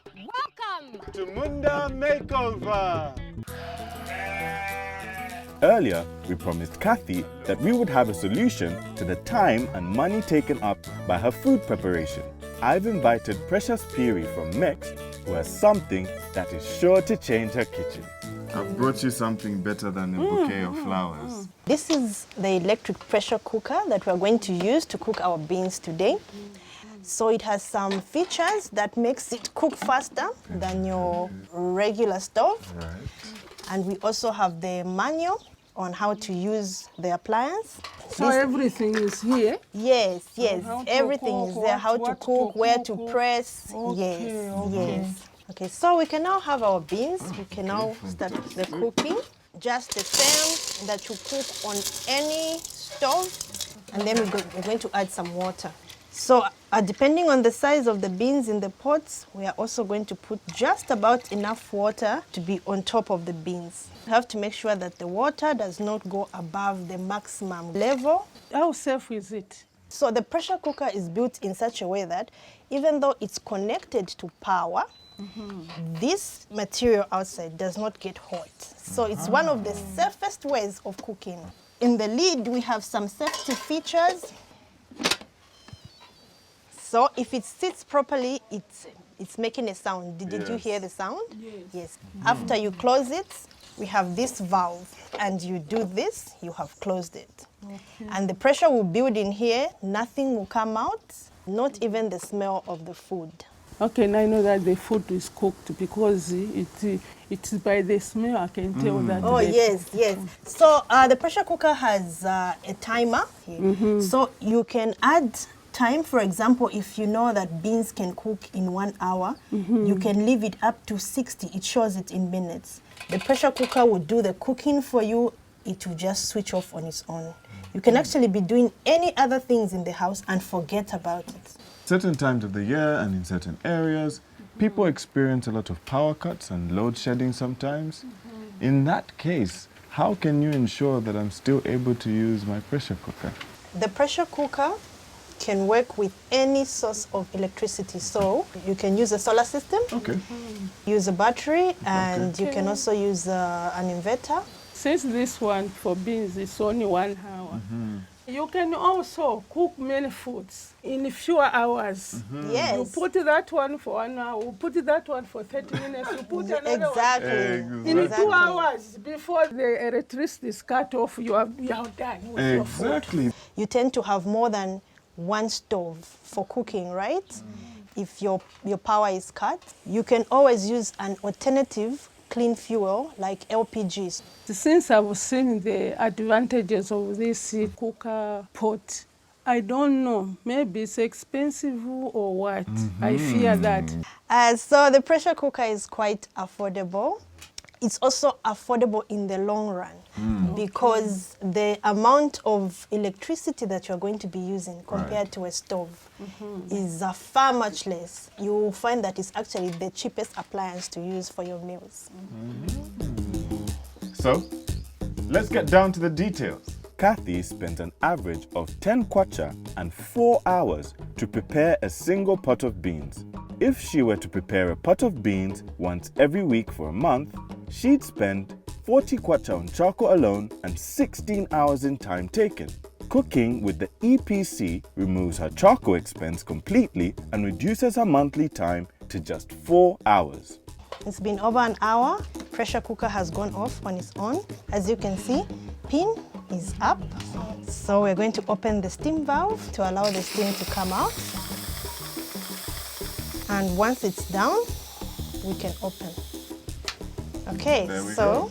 Welcome to Munda Makeover. Earlier, we promised Kathy that we would have a solution to the time and money taken up by her food preparation. I've invited Precious Phiri from MECS, who has something that is sure to change her kitchen. I've brought you something better than a bouquet of flowers. This is the electric pressure cooker that we're going to use to cook our beans today. So it has some features that makes it cook faster than your regular stove. Right. And we also have the manual on how to use the appliance. So everything is here? Yes, everything is there. How to cook, where to press. Okay. Yes. Okay, so we can now have our beans. We can now start the cooking. Just the same that you cook on any stove. And then we're going to add some water. So depending on the size of the beans in the pots, we are also going to put just about enough water to be on top of the beans. You have to make sure that the water does not go above the maximum level. How safe is it? So the pressure cooker is built in such a way that even though it's connected to power, this material outside does not get hot. So it's one of the safest ways of cooking. In the lid, we have some safety features. So if it sits properly, it's making a sound. Did you hear the sound? Yes. After you close it, we have this valve. And you do this, you have closed it. And the pressure will build in here. Nothing will come out, not even the smell of the food. Okay, now I know that the food is cooked because it's by the smell I can tell that. Oh, yes. So the pressure cooker has a timer here. So you can add time. For example, if you know that beans can cook in 1 hour, you can leave it up to 60. It shows it in minutes. The pressure cooker will do the cooking for you. It will just switch off on its own. You can actually be doing any other things in the house and forget about it. Certain times of the year and in certain areas, people experience a lot of power cuts and load shedding sometimes. In that case, how can you ensure that I'm still able to use my pressure cooker? The pressure cooker can work with any source of electricity. So you can use a solar system, use a battery, and you can also use an inverter. Since this one for beans is only 1 hour, you can also cook many foods in fewer hours. Yes. You put that one for 1 hour, you put that one for 30 minutes, you put another Exactly. In 2 hours, before the electricity is cut off, you are done with your food. Exactly. You tend to have more than one stove for cooking, right? If your power is cut, you can always use an alternative clean fuel like LPGs. Since I've seen the advantages of this cooker pot, I don't know, maybe it's expensive or what. I fear that. So the pressure cooker is quite affordable. It's also affordable in the long run because the amount of electricity that you're going to be using compared to a stove is far much less. You will find that it's actually the cheapest appliance to use for your meals. So, let's get down to the details. Kathy spent an average of 10 kwacha and 4 hours to prepare a single pot of beans. If she were to prepare a pot of beans once every week for a month, she'd spend 40 kwacha on charcoal alone and 16 hours in time taken. Cooking with the EPC removes her charcoal expense completely and reduces her monthly time to just 4 hours. It's been over an hour. Pressure cooker has gone off on its own. As you can see, pin is up. So we're going to open the steam valve to allow the steam to come out. And once it's down, we can open. Okay, so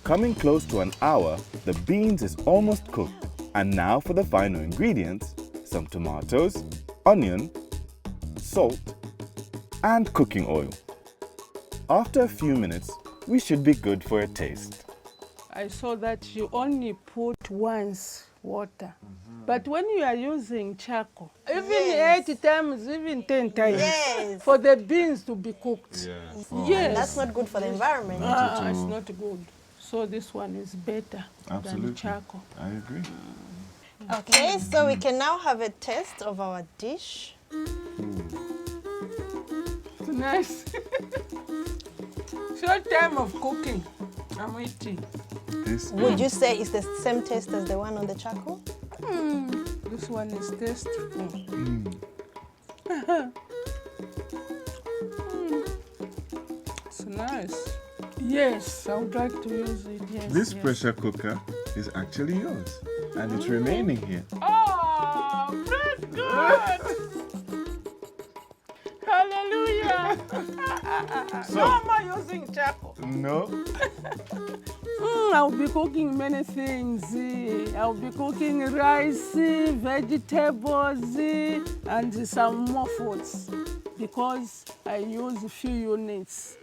coming close to an hour, the beans is almost cooked. And now for the final ingredients: some tomatoes, onion, salt, and cooking oil. After a few minutes, we should be good for a taste. I saw that you only put once water. But when you are using charcoal, even 8 times, even 10 times, for the beans to be cooked. Yes. That's not good for the environment. It's not good. So this one is better than charcoal. I agree. Okay, so we can now have a taste of our dish. It's a Nice. Short time of cooking. I'm eating. This Would you say it's the same taste as the one on the charcoal? This one is tasty. It's nice. Yes, I would like to use it. Yes. This yes. pressure cooker is actually yours, and it's remaining here. Oh, praise God! Hallelujah! So- No more using charcoal. No. I'll be cooking many things. I'll be cooking rice, vegetables, and some more foods because I use a few units.